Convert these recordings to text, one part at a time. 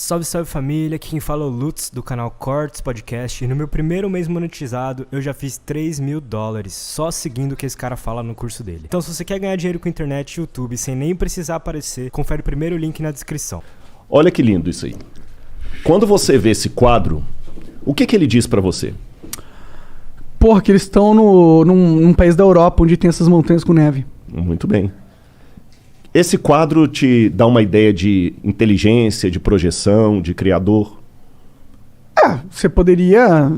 Salve, salve família, aqui quem fala é o Lutz do canal Cortes Podcast e no meu primeiro mês monetizado eu já fiz $3.000 só seguindo o que esse cara fala no curso dele. Então se você quer ganhar dinheiro com internet e YouTube sem nem precisar aparecer, confere o primeiro link na descrição. Olha que lindo isso aí. Quando você vê esse quadro, o que ele diz pra você? Porra, que eles estão num país da Europa onde tem essas montanhas com neve. Muito bem. Esse quadro te dá uma ideia de inteligência, de projeção, de criador? Você poderia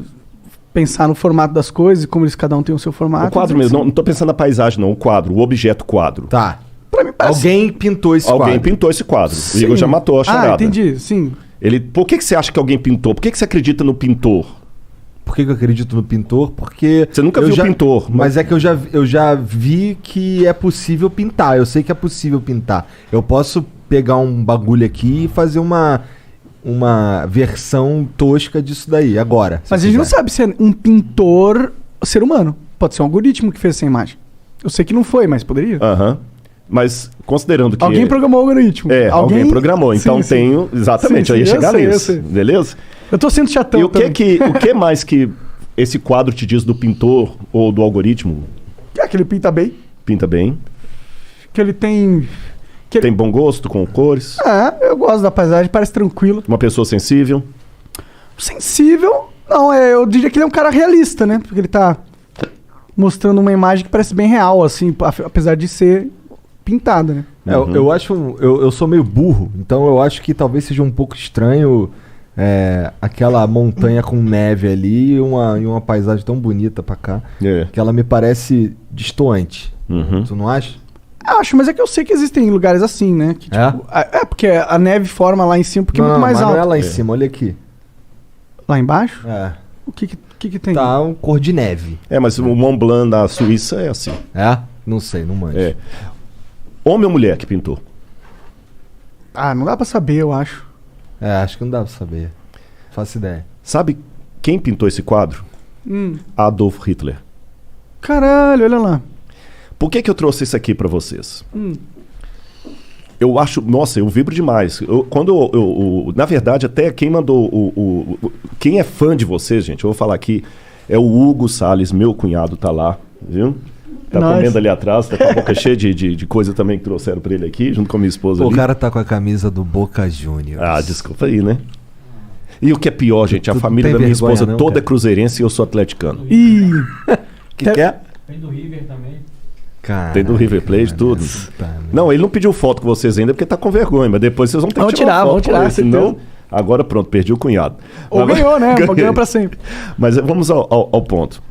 pensar no formato das coisas, como eles cada um tem o seu formato. O quadro mesmo, não tô pensando na paisagem não, o quadro, o objeto quadro. Tá. Pra mim parece... Alguém pintou esse quadro. Alguém pintou esse quadro. Sim. O Igor já matou a charada. Entendi, sim. Por que você acha que alguém pintou? Por que você acredita no pintor? Por que eu acredito no pintor? Porque... Você nunca viu o pintor. Mas é que eu já vi que é possível pintar. Eu sei que é possível pintar. Eu posso pegar um bagulho aqui e fazer uma versão tosca disso daí, agora. Mas a gente não sabe se é um pintor ser humano. Pode ser um algoritmo que fez essa imagem. Eu sei que não foi, mas poderia. Aham. Mas considerando que... Alguém programou o algoritmo. Alguém programou. Então sim. tenho... Exatamente, Sim, eu ia chegar eu nisso. sei. Beleza? Eu tô sendo chatão E o também. que mais que esse quadro te diz do pintor ou do algoritmo? Que ele pinta bem. Pinta bem. Que ele tem... Tem bom gosto com cores. Eu gosto da paisagem, parece tranquilo. Uma pessoa sensível. Sensível? Não, eu diria que ele é um cara realista, né? Porque ele tá mostrando uma imagem que parece bem real, assim, apesar de ser pintada, né? Eu acho... Eu sou meio burro, então eu acho que talvez seja um pouco estranho... aquela montanha com neve ali e uma paisagem tão bonita pra cá, que ela me parece distoante. Tu não acha? Acho, mas é que eu sei que existem lugares assim, né? Que, tipo, porque a neve forma lá em cima porque é muito mais alto. Não é lá em cima, olha aqui. Lá embaixo? É. O que tem? Tá um cor de neve. Mas o Mont Blanc da Suíça é assim. Não sei, não manjo. Homem ou mulher que pintou? Não dá pra saber, eu acho. Acho que não dá pra saber. Faço ideia. Sabe quem pintou esse quadro? Adolf Hitler. Caralho, olha lá. Por que eu trouxe isso aqui pra vocês? Eu acho... Nossa, eu vibro demais. Na verdade, até quem mandou... Quem é fã de vocês, gente, eu vou falar aqui, é o Hugo Salles, meu cunhado, tá lá, viu? Tá comendo ali atrás, tá com a boca cheia de coisa também que trouxeram pra ele aqui, junto com a minha esposa ali. O cara tá com a camisa do Boca Juniors. Desculpa aí, né? E o que é pior, gente, a família da minha esposa toda é cruzeirense e eu sou atleticano. Que é? Tem do River também. Cara, tem do River Plate, tudo. Não, ele não pediu foto com vocês ainda porque tá com vergonha, mas depois vocês vão ter que tirar vamos tirar, senão, agora pronto, perdi o cunhado. Ou ganhou, né? Ganhou pra sempre. Mas vamos ao ponto.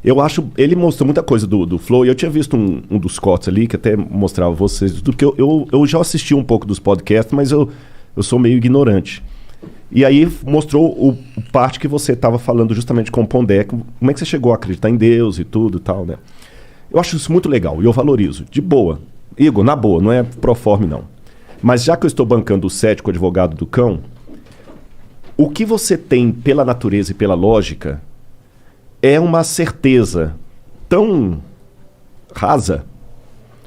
Eu acho, ele mostrou muita coisa do Flow, e eu tinha visto um dos cortes ali, que até mostrava vocês, porque eu já assisti um pouco dos podcasts, mas eu sou meio ignorante. E aí mostrou o parte que você estava falando justamente com o Pondé, como é que você chegou a acreditar em Deus e tudo e tal, né? Eu acho isso muito legal, e eu valorizo, de boa. Igor, na boa, não é proforme não. Mas já que eu estou bancando o cético advogado do cão, o que você tem pela natureza e pela lógica... é uma certeza tão rasa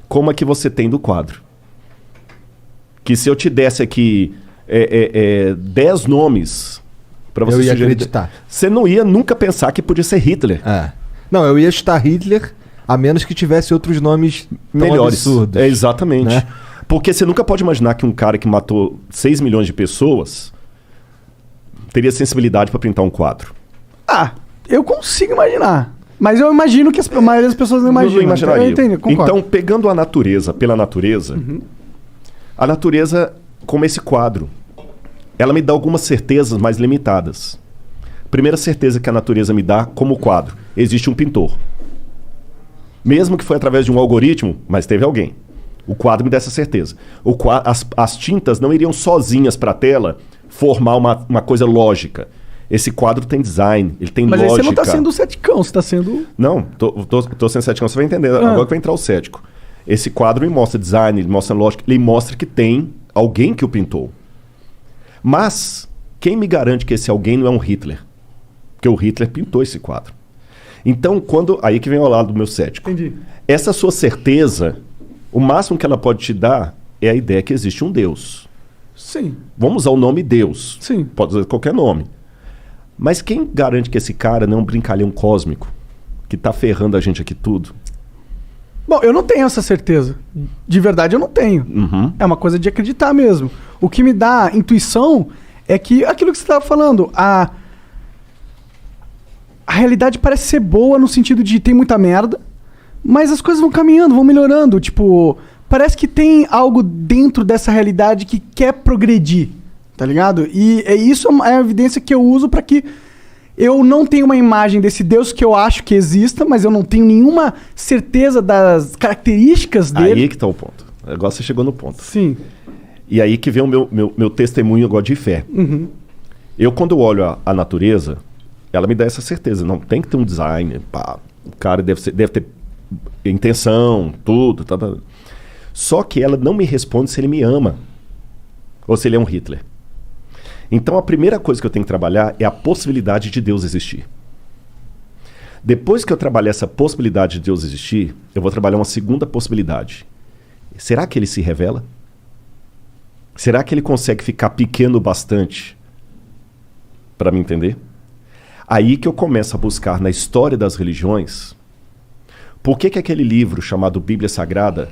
como a que você tem do quadro. Que se eu te desse aqui 10 nomes para você eu ia acreditar. Você não ia nunca pensar que podia ser Hitler. Não, eu ia chutar Hitler, a menos que tivesse outros nomes melhores. Absurdos. Exatamente. Né? Porque você nunca pode imaginar que um cara que matou 6 milhões de pessoas teria sensibilidade para pintar um quadro. Eu consigo imaginar. Mas eu imagino que a maioria das pessoas não imaginam. Não imaginaria. Eu entendo, concordo. Então, pegando a natureza pela natureza, a natureza, como esse quadro, ela me dá algumas certezas mais limitadas. Primeira certeza que a natureza me dá, como quadro, existe um pintor. Mesmo que foi através de um algoritmo, mas teve alguém. O quadro me dá essa certeza. As tintas não iriam sozinhas para a tela formar uma coisa lógica. Esse quadro tem design, ele tem lógica. Mas aí você não tá sendo ceticão, você tá sendo... Não, tô sendo ceticão, você vai entender. Agora que vai entrar o cético. Esse quadro me mostra design, ele mostra lógica, ele mostra que tem alguém que o pintou. Mas, quem me garante que esse alguém não é um Hitler? Porque o Hitler pintou esse quadro. Então, aí que vem ao lado do meu cético. Entendi. Essa sua certeza, o máximo que ela pode te dar é a ideia que existe um Deus. Sim. Vamos usar o nome Deus. Sim. Pode usar qualquer nome. Mas quem garante que esse cara não é um brincalhão cósmico que tá ferrando a gente aqui tudo? Bom, eu não tenho essa certeza. De verdade, eu não tenho. Uhum. É uma coisa de acreditar mesmo. O que me dá intuição é que aquilo que você estava falando, a realidade parece ser boa no sentido de tem muita merda, mas as coisas vão caminhando, vão melhorando. Tipo, parece que tem algo dentro dessa realidade que quer progredir, tá ligado? E isso é a evidência que eu uso para que eu não tenho uma imagem desse Deus que eu acho que exista, mas eu não tenho nenhuma certeza das características dele. Aí que tá o ponto. Agora você chegou no ponto. Sim. E aí que vem o meu testemunho agora de fé. Uhum. Eu, quando eu olho a natureza, ela me dá essa certeza. Não tem que ter um design. Pá, o cara deve ter intenção, tudo. Tá. Só que ela não me responde se ele me ama. Ou se ele é um Hitler. Então a primeira coisa que eu tenho que trabalhar é a possibilidade de Deus existir. Depois que eu trabalhar essa possibilidade de Deus existir, eu vou trabalhar uma segunda possibilidade. Será que ele se revela? Será que ele consegue ficar pequeno bastante para me entender? Aí que eu começo a buscar na história das religiões por que aquele livro chamado Bíblia Sagrada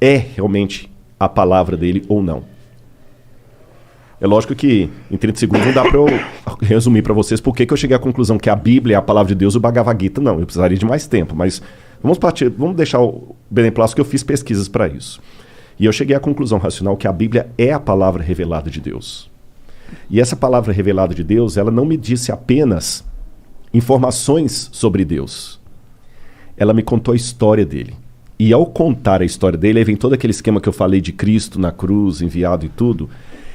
é realmente a palavra dele ou não. É lógico que em 30 segundos não dá para eu resumir para vocês por que eu cheguei à conclusão que a Bíblia é a palavra de Deus e o Bhagavad Gita não. Eu precisaria de mais tempo, mas vamos deixar o beneplácito que eu fiz pesquisas para isso. E eu cheguei à conclusão racional que a Bíblia é a palavra revelada de Deus. E essa palavra revelada de Deus, ela não me disse apenas informações sobre Deus. Ela me contou a história dele. E ao contar a história dele, aí vem todo aquele esquema que eu falei de Cristo na cruz, enviado e tudo,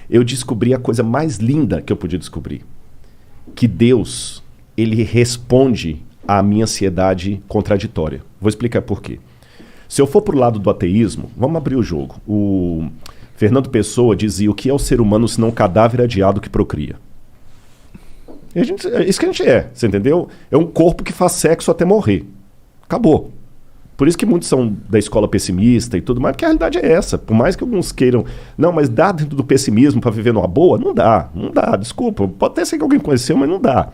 eu descobri a coisa mais linda que eu podia descobrir. Que Deus, ele responde à minha ansiedade contraditória. Vou explicar por quê. Se eu for pro lado do ateísmo, vamos abrir o jogo. O Fernando Pessoa dizia: o que é o ser humano senão um cadáver adiado que procria? E é isso que a gente é, você entendeu? É um corpo que faz sexo até morrer. Acabou. Por isso que muitos são da escola pessimista e tudo mais, porque a realidade é essa. Por mais que alguns queiram, não, mas dá dentro do pessimismo para viver numa boa? Não dá, desculpa. Pode até ser que alguém conheceu, mas não dá.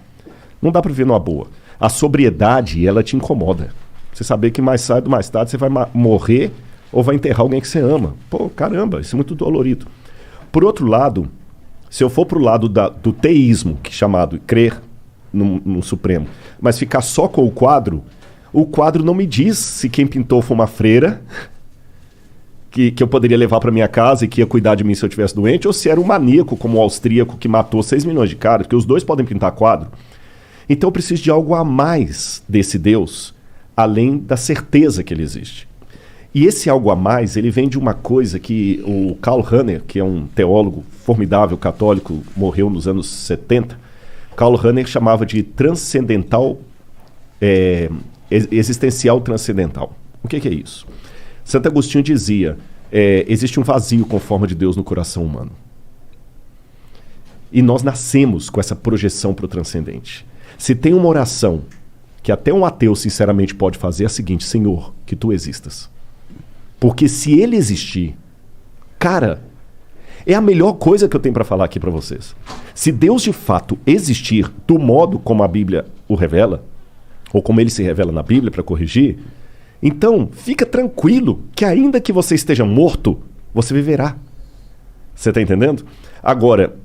Não dá para viver numa boa. A sobriedade, ela te incomoda. Você saber que mais cedo, mais tarde, você vai morrer ou vai enterrar alguém que você ama. Pô, caramba, isso é muito dolorido. Por outro lado, se eu for pro lado do teísmo, que é chamado crer no Supremo, mas ficar só com o quadro não me diz se quem pintou foi uma freira que eu poderia levar para minha casa e que ia cuidar de mim se eu estivesse doente, ou se era um maníaco como o austríaco que matou 6 milhões de caras, porque os dois podem pintar quadro. Então eu preciso de algo a mais desse Deus, além da certeza que ele existe. E esse algo a mais, ele vem de uma coisa que o Karl Rahner, que é um teólogo formidável, católico, morreu nos anos 70, Karl Rahner chamava de transcendental, existencial transcendental. O que é isso? Santo Agostinho dizia, existe um vazio com forma de Deus no coração humano. E nós nascemos com essa projeção para o transcendente. Se tem uma oração que até um ateu sinceramente pode fazer, é a seguinte: Senhor, que tu existas. Porque se ele existir, cara, é a melhor coisa que eu tenho para falar aqui para vocês. Se Deus de fato existir do modo como a Bíblia o revela, ou como ele se revela na Bíblia para corrigir, então fica tranquilo que ainda que você esteja morto, você viverá. Você está entendendo? Agora,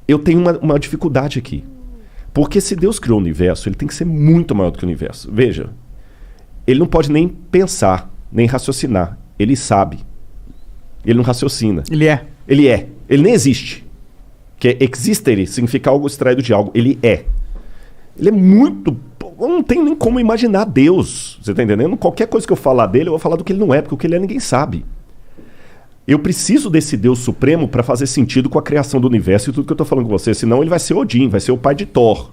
eu tenho uma dificuldade aqui. Porque se Deus criou o universo, ele tem que ser muito maior do que o universo. Veja, ele não pode nem pensar, nem raciocinar. Ele sabe. Ele não raciocina. Ele é. Ele é. Ele nem existe. Que existere significa algo extraído de algo. Ele é. Ele é muito... Eu não tenho nem como imaginar Deus. Você está entendendo? Qualquer coisa que eu falar dele, eu vou falar do que ele não é, porque o que ele é ninguém sabe. Eu preciso desse Deus supremo para fazer sentido com a criação do universo e tudo que eu estou falando com você. Senão ele vai ser Odin, vai ser o pai de Thor.